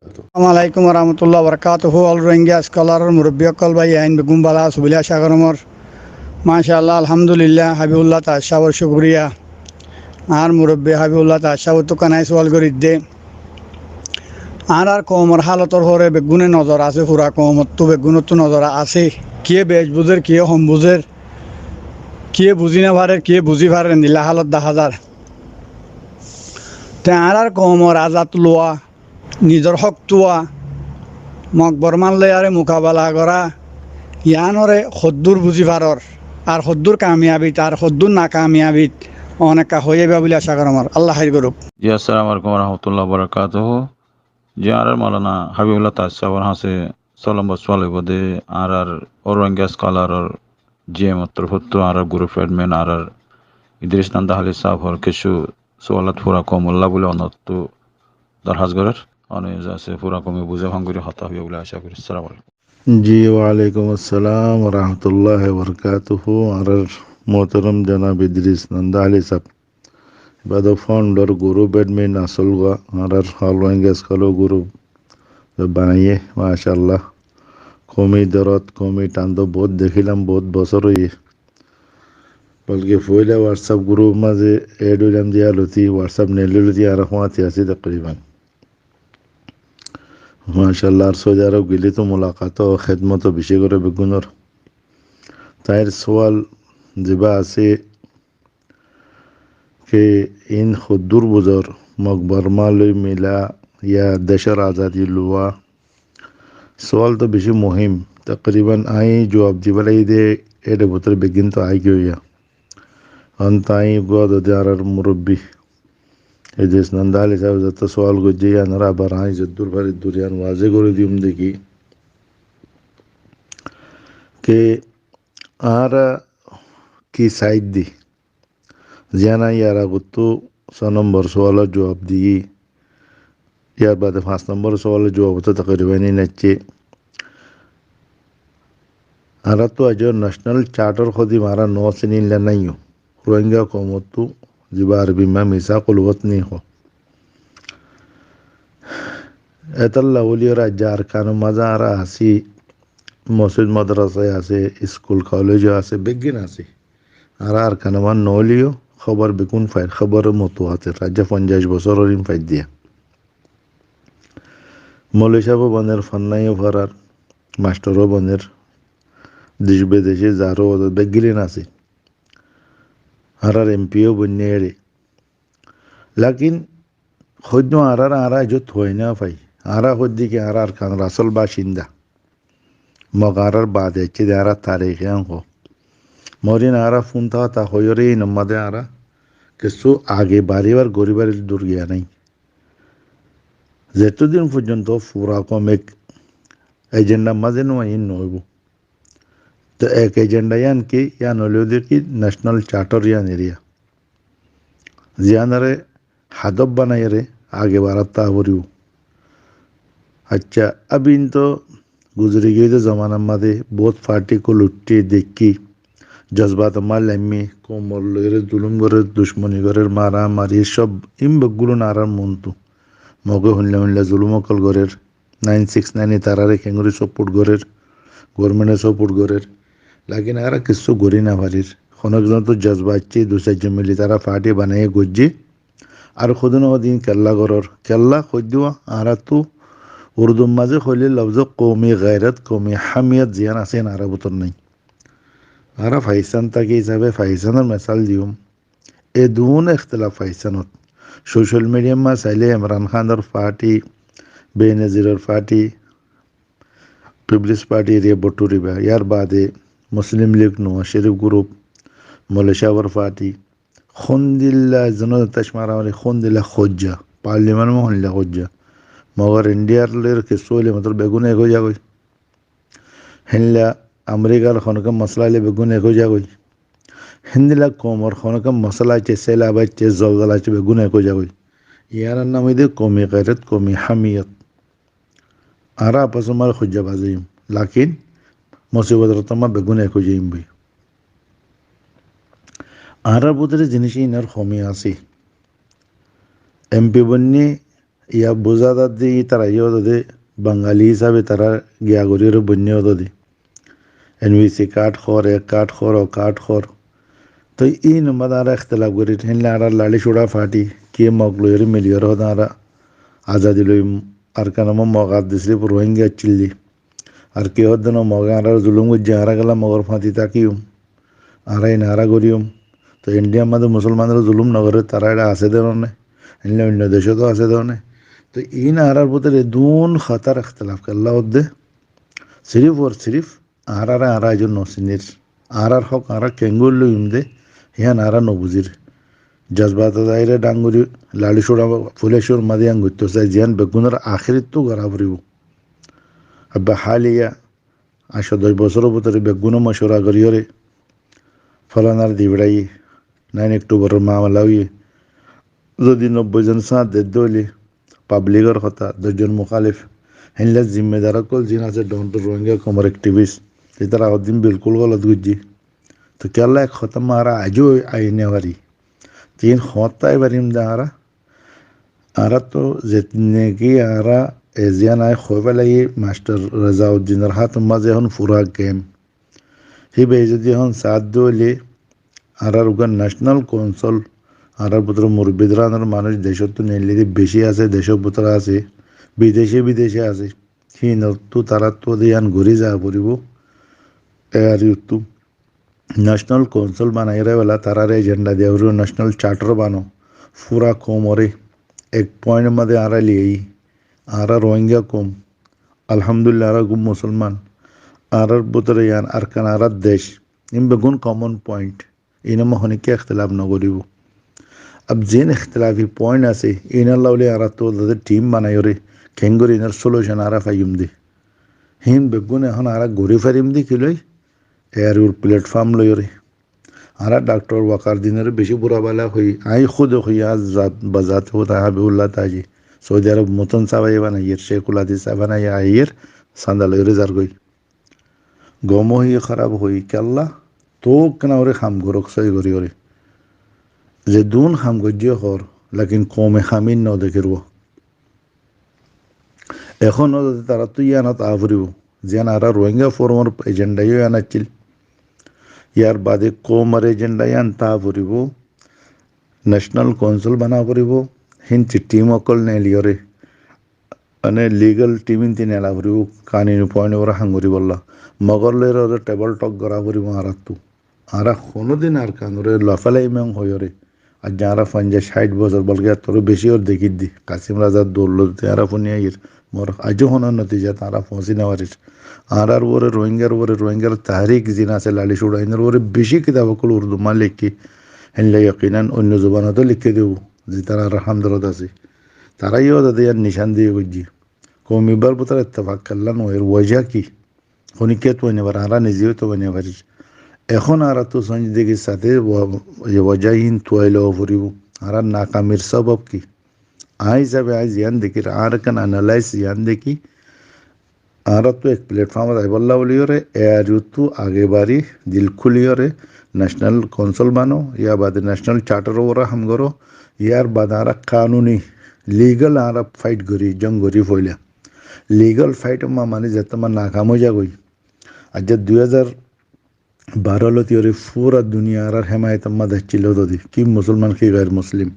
আসসালামু আলাইকুম রহমতুল্লাহ বরকাতুহু all Rohingya scholar মুরব্বী অকল ভাই আইন বেগুম বালা সুবিলা সাগরমর মাশাআল্লাহ আলহামদুলিল্লাহ হাবিবুল্লাহ তাশাবর শুকরিয়া আর মুরব্বী হাবিবুল্লাহ তাশাবর তো কানাই সওয়াল করিদ্দে আর কমর হালতর হরে বেগুনে নজর আছে পুরা কমত তো বেগুনত তো নজর আছে কে বেশ বুঝের কে হম বুঝের কে বুঝি না পারে কে বুঝি পারে নীলা হালত দেখা যার তে আর কমর আজাদ লোয়া নিজের হক তোয়া মকবর মানলে আরে মোকাবেলা করা ইয়ানরে সদ্দুর বুঝি পারর আর সদ্দুর কামিয়াবিত আর সদ্দুর নাকামিয়াবিত অনেকা হয়ে যাবে বলে আশা করি আমার আল্লাহ হাই করুক। জি আসসালামু আলাইকুম রহমতুল্লাহ বরকাতুহ। জি আর মালানা হাবিবুল্লাহ তাসাবর হাসে সলম বসওয়ালে বদে আর ওরঙ্গা স্কলার জি মাত্র হতো আর গ্রুপ অ্যাডমিন আর ইদ্রিস নান্দা হালি সাহেব হর কিছু সোয়ালাত পুরা কমল্লা বলে অনত দরহাজ করার অনেক আছে পুরা কমে বুঝে ভাঙ্গুরি হতা হবে বলে আশা করি। আসসালামু আলাইকুম। জি ওয়ালাইকুম আসসালাম রহমতুল্লাহ বরকাতুহু আর মোহতরম জনাব ইদ্রিস নন্দা আলী সাহেব বাদ ফাউন্ডার গ্রুপ অ্যাডমিন আসলগা আর হলওয়াঙ্গেস কলো গ্রুপ বানাইয়ে মাশাআল্লাহ কমি দরদ কমি টান্দ বহুত দেখিলাম বহুত বছর হয়ে বলকে ফইলা হোয়াটসঅ্যাপ গ্রুপ মাঝে এড হইলাম দিয়া লতি হোয়াটসঅ্যাপ নেলুতি আর হওয়াতে আছি তকরিবান মাশাআল্লাহ আর সৌদি আরব গেলে তো মোলাকাত ও খেদমত বেশি করে বেগুনের তাইর সওয়াল যেবা আছে কে ইন খুদ্দুর বুজর মকবরমা লই মিলা ইয়া দেশের আজাদি লুয়া সওয়াল তো বেশি মুহিম তকরিবান আই জবাব দিবালাই দে এডে ভিতরে বেগিন তো আই গিয়া অন তাই গদ আর মুরব্বী এই দেশ নন্দালি সাহেব যত সওয়াল করছে ইয়ানরা আবার আই যদ্দুর ভারি দুরিয়ান ওয়াজে করে দিম দেখি কে আর কি সাইড দি জিয়ানা ইয়ারা গুত্তু 6 নম্বর সওয়ালের জবাব দিই ইয়ার বাদে 5 নম্বর সওয়ালের জবাব তো তকরিবানি নাচছে আর তো আজ ন্যাশনাল চার্টার খদি মারা নো সিনিন লানাইও রোহিঙ্গা কমতু জিবা আরবি মা মিসা কুলবত নি হো এতাল্লা ওলিয়রা যার কান মাজা আর আসি মসজিদ মাদ্রাসায় আছে স্কুল কলেজে আছে বেগিন আছে আর কানমান নলিও খবর বেকুন ফাইল খবর মতো আছে রাজ্য 50 বছরের ইন ফাইল দিয়া মৌলিসাবো বনের ফান্নাইও ভরার মাস্টারও বনের দেশ বিদেশে যারও বেগিলেন আছে আর এমপিও বন্যে লাকিন খোঁজ আর যত হয় না ভাই আর খোঁজদিকে আর খান রাসল বাসিন্দা মগারার বাদ হচ্ছে আর তারিখে অঙ্ক মরিন আর ফোন তা হইরে নম্মাদে আর কিছু আগে বাড়িবার গরিবার দূর গিয়া নাই যেতদিন পর্যন্ত পুরা কমেক এজেন্ডা মাঝে নয় নইব তো এক এজেন্ডা ইয়ান কি ইয়ান হলেও দেখি ন্যাশনাল চার্টার ইয়ান এরিয়া জিয়ানারে হাদব বানাই রে आगे भारत तावरियो अच्छा अब इन तो गुजरी गई तो ज़माना मादे बहुत पार्टी को लुट्टी देखी जज्बात मार लेमी को मोल्लेरे जुलुम करे दुश्मनी करे मारा मारी सब इम बगुलो नारा मुंतु मगे हुनले जुलुम कल करे 969 तारारे केंगरी सपोर्ट करे गवर्नमेंट सपोर्ट करे लेकिन आरा किस्सो गोरी ना भारीर खनक तो जज्बात ची दूसरे जमिली तारा पार्टी बनाए गुज्जी আর খুদন দিন কেল্লা গরর কেল্লা খদ্দুয়া আর তো উর্দু মাঝে হইলে লফজ কৌমি গায়রত কৌমি হামিয়ত জিয়ান আছে আরবতর নাই আর ফাইসান তাকে হিসাবে ফাইসানের মেসাল দিউম এ দুন ইখতলাফ ফাইসানত সোশ্যাল মিডিয়া মা চাইলে ইমরান খানের পার্টি বেনজিরের পার্টি পিপলস পার্টি রে বটুরিবা ইয়ার বাদে মুসলিম লীগ নওয়াজ শরীফ গ্রুপ মলেশিয়ার পার্টি খুন্দিল্লা জনতা মারামারি খুন্দিল্লা খোঁজা পার্লিমেন্ট মহল্লা খোঁজা মগর ইন্ডিয়ার লের কেসোলে মতলব বেগুন এগো যাগই হিনলা আমেরিকার খনকে মশলা লে বেগুন এগো যাগই হিন্দিলা কমর খনকে মশলা চে সেলা বাচ্চে জলগলা চে বেগুন এগো যাগই ইয়ার নাম ইদে কমি গায়রত কমি হামিয়ত আরা আপসমার খোঁজা বাজিম লাকিন মুসিবত রতমা বেগুন এগো যাইম বই আর বুতরে জিনিস ইনার কমি আছে এমপি বন্যে ইয়া বোঝা দি তারা ইয়ে দে বাঙালি হিসাবে তারা গিয়া গরিয়ের বন্য দি এনবিসি কাঠ খর এক কাঠ খর ও কাঠ খর তো ই নম্বর আর এখতলাফ করি হেনলে আর লাড়ি চোড়া ফাটি কে মগ লইর মিলিয়র হদ আর আজাদি লই আর কেন মগাত দিছিল রোহিঙ্গা চিল্লি আর কে হদ্দন মগা আর জুলুম গুজ্জা হারা গেলা মগর ফাঁতি তাকিউম আরাই নারা করিউম তো ইন্ডিয়ার মধ্যে মুসলমানদের জুলুম নগরে তারা এটা আছে ধরনের এনলে অন্য দেশে তো আছে ধরনের তো ই নারার ভিতরে দুন খাতার এখতলাফ করলা হদ্দে সিরিফ ওর সিরিফ আরারা আরা একজন নসিনের আরার হক আরা কেঙ্গুল লইম দে হিয়ান আরা নবুজির জজবাত দাইরে ডাঙ্গুরি লালিশোড়া ফুলেশ্বর মাদিয়াং গুত্তো চাই জিয়ান বেগুনের আখিরিত তো গড়া ফুরিব আব্বা হালিয়া 10 বছরের ভিতরে বেগুনো মশোরা করিয়রে ফলানার দিবড়াই 9 অক্টোবরের মামলা হইয়ে যদি 90 জন সাথ দলি পাবলিকের কথা 10 জন মুখালিফ হেনলে জিম্মেদার কল জিন আছে ডন্ট রোহিঙ্গা কমর অ্যাক্টিভিস্ট তারা দিন বিলকুল গলত গুজি তো কেলা এক খতম মারা আজও আইনে বাড়ি তিন হতাই বারিম দা আরা তো যেতনে কি আরা এজিয়ান আই খোবেলাই মাস্টার রাজাউদ্দিনের হাত মাঝে এখন ফুরা গেম হি বে যদি এখন সাথ দলি আর উগান ন্যাশনাল কাউন্সিল আর ভিতরে মুরব্বিদরানের মানুষ দেশত তো নেলি বেশি আছে দেশের ভিতরে আছে বিদেশে আছে সি তো তারা তো দিয়ান ঘুরি যা পড়িব আর ইউটু ন্যাশনাল কাউন্সিল বানাইরে বেলা তারার এজেন্ডা দিয়ে ন্যাশনাল চার্টার বানো ফুরা কোমরে এক পয়েন্ট মধ্যে আরা লিয়েই আরা রোহিঙ্গা কম আলহামদুলিল্লাহ আরা গুম মুসলমান আরার ভিতরে ইয়ান আর কান আরার দেশ ইম বেগুন কমন পয়েন্ট ইনমা হনিকে ইখতিলাফ নগরিব अब जेन इख्तिलाफी पॉइंट আছে ইনার লাউলে আর তো তাদের টিম বানাইরে খেঙ্গুর ইনার সলিউশন আর ফাইম দি হিম বেগুন এখন আর ঘুরে ফেরিম দি কিলই এর প্ল্যাটফর্ম লইরে আর ডক্টর ওয়াকার দিনের বেশি বুড়া বালা হই আই খুদ হই আজ বাজাত হতা হাবিবুল্লাহ তাজি সৌদি আরব মতন সাবাই বানাইয়ের শেখুল আদি সাবানাই আইয়ের সান্দা লইরে জার গই গম হই খারাপ হই কেল্লা তো কেনা ওরে খাম গরক সই গরি ওরে যে দুন খাম গজ্জে হর লাকিন কমে খামিন ন দেখির এখন তারা তো ইয়ানা তা ফুরিব যেন আর রোহিঙ্গা ফোরামের এজেন্ডাই আনাচ্ছিল ইয়ার বাদে কমর এজেন্ডাই আনতা ফুরিব ন্যাশনাল কাউন্সিল বানা ফুরিব হিন্তি টিম অকল নেলিয়রে અને લીગલ ટીમિનથી નેલા ભર્યું કાનીનું પॉइंट ওরা হাঙ্গুরি বললা মগর লইর ওরে টেবল টক গড়া ভরিব আরাতু আরা কোনোদিন আর কাঙ্গুরে লফালাই মেং হইরে আর যারা 50-60 বছর বলগে তোর বেশি ওর দেখি দি কাসিম রাজার দৌড়লো তারা ফোনিয়াইর মোর আজও হনার নতিজা তারা পৌঁছি নেওয়ারিস আর ওরে রোহিঙ্গার তাহরিক জিন আছে লালি সুড়াইনের ওরে বেশি কিতাবকল উর্দু মা লিখি হেনলে ইয়কিনান অন্য জবানতো লিখে দেব যে তারা হামদরদ আছে তারাইও তাদের নিশান দিয়ে বুঝি কমিবার ভিতরে ইত্তেফাক করলাম এর ওয়াজা কি হনিকে তো নেবার আরা নিজেও তো নেবারিস এখন আর তো সঞ্জিদিগির সাথে ওয়াজাহীন তোয়াইল ফুরিব আর নাকামির সবব কি আই হিসাবে আই জিয়ান দেখি আর কান অ্যানালাইজ জিয়ান দেখি আর তো এক প্ল্যাটফর্ম আইবল্লা বলিওরে এর তো আগে বাড়ি দিল খুলিওরে ন্যাশনাল কাউন্সিল বানো ইয়া বাদে ন্যাশনাল চার্টার ওরা হাম করো ইয়ার বাদ আর কানুনি লিগল আর ফাইট করি জং করি ফইলা লিগল ফাইট মা মানে যেতে মা নাকাম হয়ে যাগই আজ 2012 তিওরে পুরা দুনিয়া আর হেমায়ত মা দেখছিল যদি কি মুসলমান কি গায়ের মুসলিম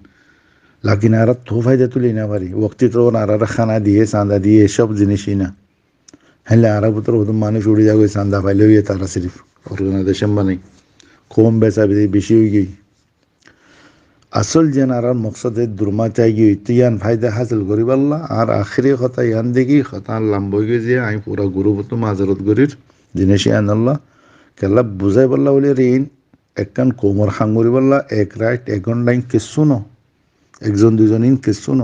লাকিন আর তো ফায়দা তুলি না পারি ওক্তি তো আর খানা দিয়ে চাঁদা দিয়ে এসব জিনিসই না হলে আর ভিতর মানুষ উড়ে যাবে চাঁদা পাইলে হইয়ে তারা সিরিফ অর্গানাইজেশন বানাই কম বেচা বেশি হয়ে গই আসল যেন আর মকসদে দুর্মা চাই গিয়ে ইয়ান ফায়দা হাসিল করি পারলা আর আখিরি কথা ইয়ান দেখি কথা লাম্বই গিয়ে যে আমি পুরা গুরুবত মাজরত গরির জিনিস আনল্লা কেলা বুঝাই পারলা বলে ঋণ একখান কোমর হাঙ্গুরি পারলা এক রাইট এক ঘন্টাইন কিচ্ছু ন একজন দুজন ইন কিচ্ছু ন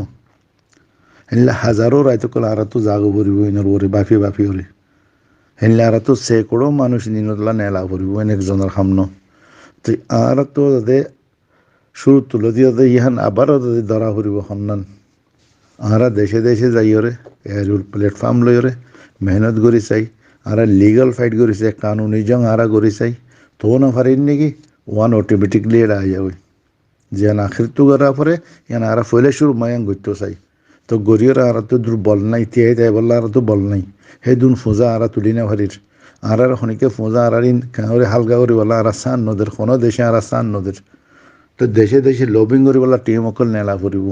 হেনলে হাজারো রাইত কল আর তো জাগো পড়িব ইনার ওরে বাফি ওরে হেনলে আর তো সেকড়ো মানুষ নিনলা নেলা পড়িব এন একজনের সামন তো আর তো তাদের শুরু তুলে দিয়ে ইহান আবারও তাদের ধরা পড়িব সন্ধান আরা দেশে যাইরে এর প্ল্যাটফর্ম লইরে মেহনত করি চাই আর লিগাল ফাইট করি চাই কানুনি জং আরা করি চাই তো না পারেন নাকি ওয়ান অটোমেটিকলি এটা আই যাবে যে আখির তো করা পরে ইয়ান আরা ফইলে শুরু মায়াং করতে চাই তো তো গরিয়র আর তো দূর বল নাই তিয়াই তাই বললা আর তো বল নাই সেই দুন ফোঁজা আর তুলি না ভারির আর খনিকে ফোঁজা আর কাঁড়ে হালকা করি বলা আর সান নদের কোনো দেশে আর সান নদের তো দেশে দেশে লবিং করি বলা টিম অকল নেলা ফুরিব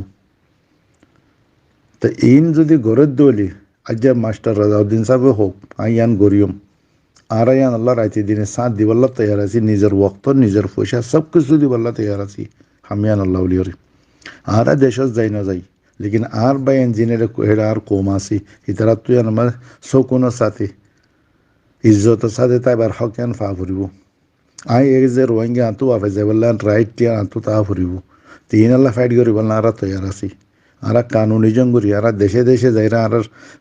তো ইন যদি গড়ের দলি আজ মাস্টার রাজাউদ্দিন সাহেব হোক আইয়ান গরিয়ম আর আইয়ান আল্লাহ রাইতে দিনে সাথ দিবল্লা তৈয়ার আছি নিজের ওক্ত নিজের পয়সা সব কিছু দিবল্লা তৈয়ার আছি হামিয়ান আল্লাহ উলিয়রে আর দেশত যাই না যাই লেকিন আর বা ইঞ্জিনিয়ার হেডা আর কম আছি ইতারা তুই আমার শকুনের সাথে ইজ্জতের সাথে তাই বার হকিয়ান ফা ফুরিব আই এই যে রোহিঙ্গা আঁতু আফে যে বললেন রাইট টিয়া আঁতু তা ফুরিব তিন আল্লাহ ফাইট করি বললেন আর তৈয়ার আছি আর কানুনি জঙ্গুরি আর দেশে দেশে যাইরা আর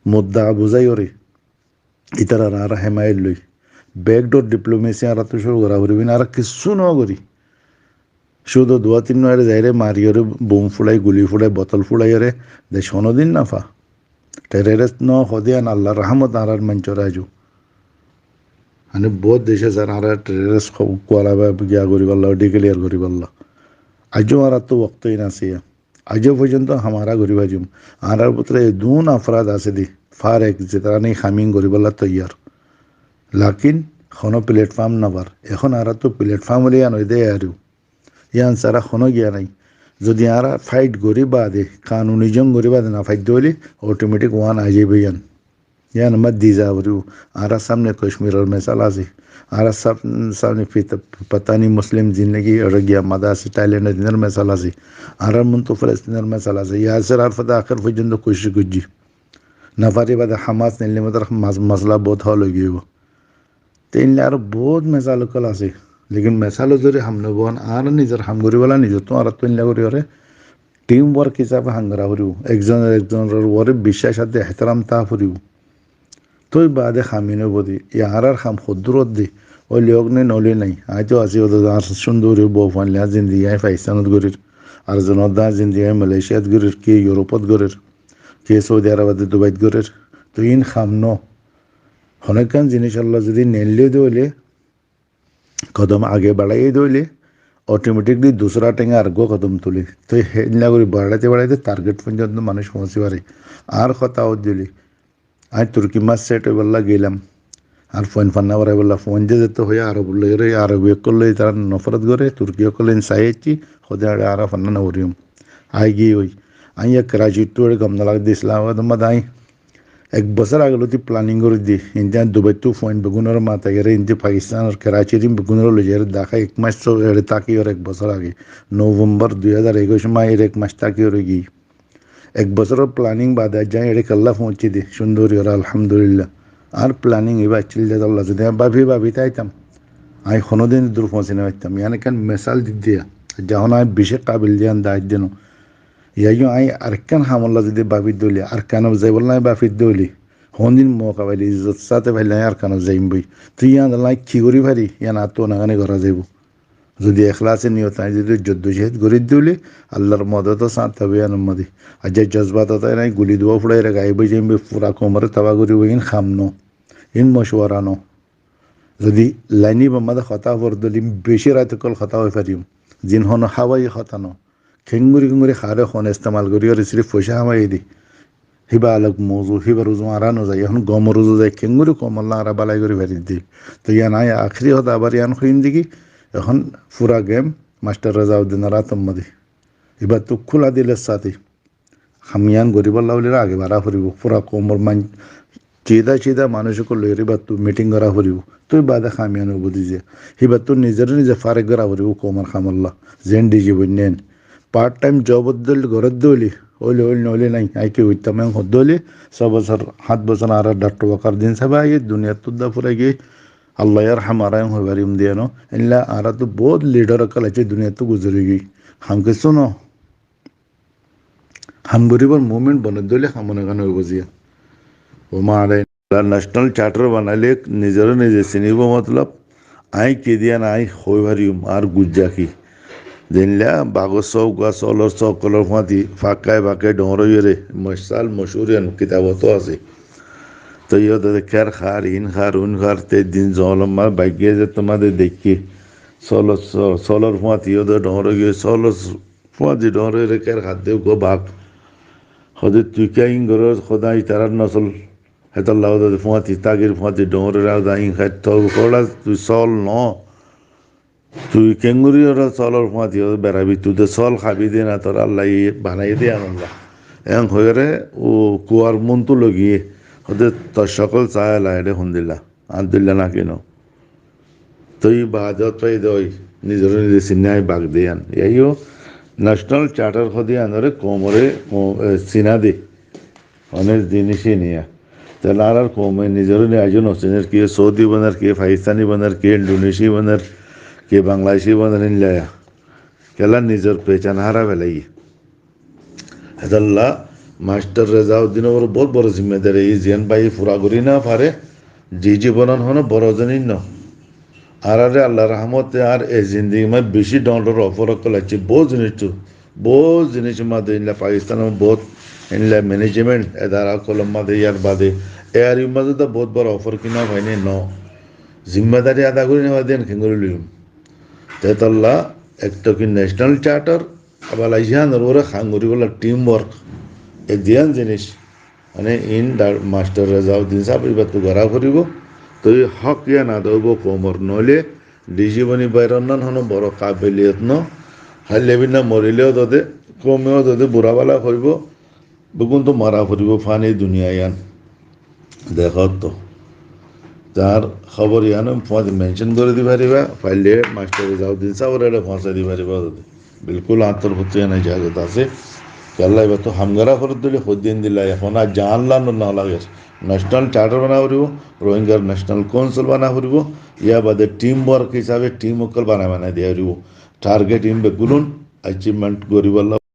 মুদ্দা বুঝাই ওরে ইতারা আর হেমাইল লই ব্যাকডোর ডিপ্লোমেসি আর তো শুরু করা ফুরিবি না আর কিছু ন করি শুধু দুয়া তিন নয় যাইরে মারিয়রে বোম ফুলাই গুলি ফুলাই বোতল ফুলাই রে দেশ দিন না ফা টেরেরেস ন হদিয়ান আল্লাহ রহমত আর মঞ্চরাজু মানে বহুত দেশে যার আর টেরেরেস কোয়ালা গিয়া করি পারল ডিক্লিয়ার করি পারল আজও আর তো বক্তই না সিয়া আজও পর্যন্ত হামারা করি বাজুম আর পুত্রে দুন আফরাদ আছে দি ফার এক যে তারা নেই হামিং করি পারলা তৈয়ার লাকিন কোনো প্ল্যাটফর্ম নাবার এখন আর তো প্ল্যাটফর্ম হলে আনো দে আরও ইয়ান সারা কোনো গিয়া নাই যদি আর ফাইট করি বাদে কানুনি জং করি বাদে না ফাইট দিলে অটোমেটিক ওয়ান আই যাবে ইয়ান মত দি যাবরু আর সামনে কাশ্মীরের মিসাল আছে আর সামনে পতানি মুসলিম জিন্দগি আর গিয়া মাদা থাইল্যান্ডের দিনের মিসাল আছে আর মন তো ফিলিস্তিনের মিসাল আছে ইয়াসের আর ফদা আখর পর্যন্ত কোশিশ করছি নাফারি বাদে হামাস নিলে মতো মশলা বহুত হল গিয়ে তিন আর বহুত মিসাল কল আছে লেকিন মেসালো যদি হাম নবন আর নিজের হাম করিবলা নিজে তো আর তুলনা করি ওরে টিম ওয়ার্ক হিসাবে হাঙ্গরা ফুরিব একজনের ওরে বিশ্বাস সাথে এহতারাম তা ফুরিব তুই বাদে খামিনে বদি ইয়ার আর খাম সদ্দূরত দি ওই লোক নেই নলি নাই আইতো আছি ওদের আর সুন্দর বউ ফানলিয়া জিন্দিগি পাকিস্তানত গরির আর জনের দা জিন্দিগি মালয়েশিয়াত গরির কে ইউরোপত গরির কে সৌদি আরবাদে দুবাইত গরির তো ইন খাম ন অনেকখান জিনিস আল্লাহ যদি নেলে দিলে কদম আগে বাড়াইয়ে দিলে অটোমেটিকলি দুসরা টেঙে আর গো কদম তুলি তো হেলা করে বাড়াইতে বাড়াইতে টার্গেট পর্যন্ত মানুষ পৌঁছে পারে আর কথাও দিলি আজ তুর্কি মাছ সেট হয়ে বললা গেলাম আর ফোন ফান্না বাড়াই বললা ফোন যে যেতে হয়ে আরব রে আরব করলে তারা নফরত করে তুর্কি করলে চাইছি হতে আর ফান্না না করিম আই গিয়ে ওই আই করাচি টু গমনা লাগ দিয়েছিলাম আই এক বছর আগেলো তুই প্ল্যানিং করে দি ইন্ডিয়ান দুবাই তো ফোন বেগুনের মাথা গেলে ইন্দি পাকিস্তান আর করাচির বেগুনের লইছে দেখা এক মাস তো তাকি ওর এক বছর আগে নভেম্বর 2021 মাসের এক মাস তাকি ওরে গিয়ে এক বছরের প্ল্যানিং বাদে যাই এটা কাল্লা পৌঁছে দি সুন্দরী ওরা আলহামদুলিল্লাহ আর প্ল্যানিং এবার চিল যে আল্লাহ যদি ভাবি তাইতাম আমি কোনোদিন দূর পৌঁছে না পারতাম ইয়ান কেন মেসাল দিক দিয়া যখন আমি বিশেষ কাবিল দিয়ান দায়িত্ব দেন ইয়াইও আই আর কেন হামল্লা যদি বাফির দলি আর কেন যাই বল নাই বাফির দলি হন্দিন মৌকা পাইলি ইজ্জত সাথে পাইলে আর কেন যাইম বই তুই ইয়ান লাই কি করি পারি ইয়ান আর তো নাগানে করা যাইব যদি এখলাসে নিয়ত নাই যদি জদ্দুজেদ গরিব দিলি আল্লাহর মদত সাঁত হবে ইয়ান মদি আর যে জজবাত তাই নাই গুলি দোয়া ফুড়াই রে গাইবে যাইম পুরা কোমরে তাবা করিব ইন খামনো ইন মশওয়ারানো যদি লাইনি বাম্মাদা খতা ফর দলি বেশি রাতে কল খতা হয়ে পারিম জিন হন হাওয়াই খতানো খেঙ্গুরি খারে খন ইস্তেমাল করি আর সিরিফ পয়সা হামাই দি হিবা আলোক মজু হিবা রুজু আরানো যায় এখন গম রুজু যায় খেঙ্গুরি কমল্লা আরা বালাই করে ভেরি দি তো ইয়ান আয় আখরি হতা আবার ইয়ান হইন দিকি এখন পুরা গেম মাস্টার রাজাউদ্দিন রাতম্মদি এবার তো খোলা দিলের সাথে হামিয়ান গরিবর লাউলিরা আগে বাড়া ফুরিব পুরা কোমর মান চিদা মানুষকে লই এবার তো মিটিং করা ফুরিব তুই বাদে খামিয়ান বুঝি যে এবার তো নিজে ফারেক করা ফুরিব কোমর খামল্লা জেন ডিজি বন্যেন পার্ট টাইম জব ঘরের দলি ওইলে নাই আইকে উঠতাম হদ্দলি 6 বছর 7 বছর আর ডাক্তার ওয়াকার দিন সবাই আই দুনিয়া তুদ্দা ফুরাই গিয়ে আল্লাহ ইয়ার হামারায় হইবারিম দিয়ানো ইল্লা আর তো বহুত লিডার কাল আছে দুনিয়া তো গুজরে গই হামকে শোনো হাম গরিবর মুভমেন্ট বনে দলে হামনে গান হইব জিয়া ও মারে ন্যাশনাল চার্টার বানাইলে নিজে চিনিব মতলব আই কে দিয়া নাই হইবারিম আর গুজ্জাকি দিনলা বাগর চৌক বা চলৰ চকলৰ ফাঁতি ফাঁকাই ডোঁৰৰে মশাল মশুরিয়ান কিতাবতো আছে তো ইহঁতে খের খার ইন খার উন খার তে দিন জলমা ভাগ্যে যে তোমাদের দেখি চলৰ ফাঁতি ইহঁতে ডোঁৰ গিয়ে চলৰ ফাঁতি ডোঁরে খের খাত দেও গো বাঘ হদে তুই কাইং গর খোদাই তারার নসল হেতাল্লাহ ফুঁয়াতি তাগির ফুঁয়াতি ডোঁরের আদা ইং খাই কলা তুই চল ন তুই কেঙ্গুরি ওরা চলর ফুঁয়াতি বেড়াবি তুই তো চল খাবি দে না তোর আল্লাহ বানাই দে আনন্দ এং হয়ে ও কুয়ার মন তো লগিয়ে হদে তোর সকল চায় লাইডে হুন্দিল্লা আন্দিল্লা না কেন তুই বাজত পাই দই নিজের নিজে চিনাই বাগ দিয়ে আন এইও ন্যাশনাল চার্টার খদি আনরে কোমরে চিনা দে অনেক জিনিসই নিয়ে তাহলে আর কমে নিজের আয়োজন হচ্ছেন কে সৌদি বানার কে পাকিস্তানি বানার কে ইন্ডোনেশি বানার কে বাংলাদেশি বানার ইনলায়া কেলা নিজের পেচান হারা ফেলাই হেদাল্লাহ মাস্টার রেজাউদ্দিন ওর বহুত বড় জিম্মেদারি এই জেন ভাই পুরা করি না পারে যে জীবন হন বড় জনই ন আর আরে আল্লাহ রহমতে আর এই জিন্দগি में বেশি ডলার অফার করেছে বহু জিনিস মাদে ইনলা পাকিস্তান বহুত ইনলা ম্যানেজমেন্ট এদারা কলম মাদে ইয়ার বাদে এর মাদে তো বহুত বড় অফার কিনা হয়নি ন জিম্মেদারি আদা করি না দেন খেঙ্গুরি লিম তেতাল্লাহ একটা কি ন্যাশনাল চার্টার আবার আইসান ওরা খাঙ্গুরি বলা টিম ওয়ার্ক এ দিয়ান জিনিস মানে ইন মাস্টার রেজাউদ্দিন সাহেব এবার তো গড়া করিব তো হক ইয়া না দেব কোমর নইলে ডিজিবনি বাইরন্নান হন বড় কাবিলিয়ত ন হাইলে বিনা মরিলেও দদে কমেও দদে বুড়াবালা করিব বেগুন তো মারা ফুরিব ফানি দুনিয়া ইয়ান দেখ তো তার খবর ইয়ান মেনশন করে দি পারিবা ফাইলে মাস্টার রেজাউদ্দিন সাহেব এটা পৌঁছা দি পারিবা দদে বিলকুল আন্তর্ভুক্ত ইয়ান ইজাজত আছে আল্লাহ এবার তো হামগারা করে দিলে হদিন দিলা এখন আর জানলাম না লাগে ন্যাশনাল চার্টার বানা করিব রোহিঙ্গার ন্যাশনাল কাউন্সিল বানা করিব ইয়া বাদে টিম ওয়ার্ক হিসাবে টিম ওকল বানাই দিয়া করিব টার্গেট ইন বেগুলুন অ্যাচিভমেন্ট করিব